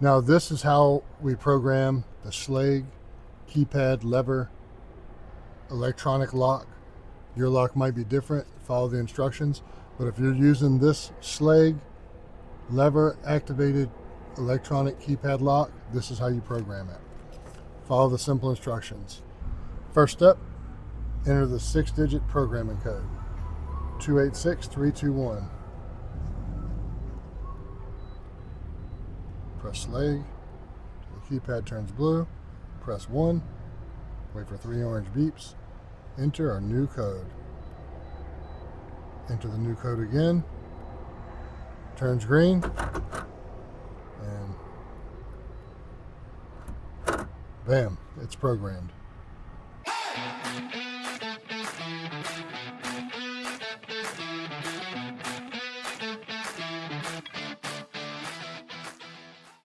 Now this is how we program the Schlage keypad lever electronic lock. Your lock might be different, follow the instructions, but if you're using this Schlage lever activated electronic keypad lock, this is how you program it. Follow the simple instructions. First step, enter the 6-digit programming code, 286321. Press Schlage, the keypad turns blue, press 1, wait for 3 orange beeps, enter our new code. Enter the new code again, turns green, and bam, it's programmed.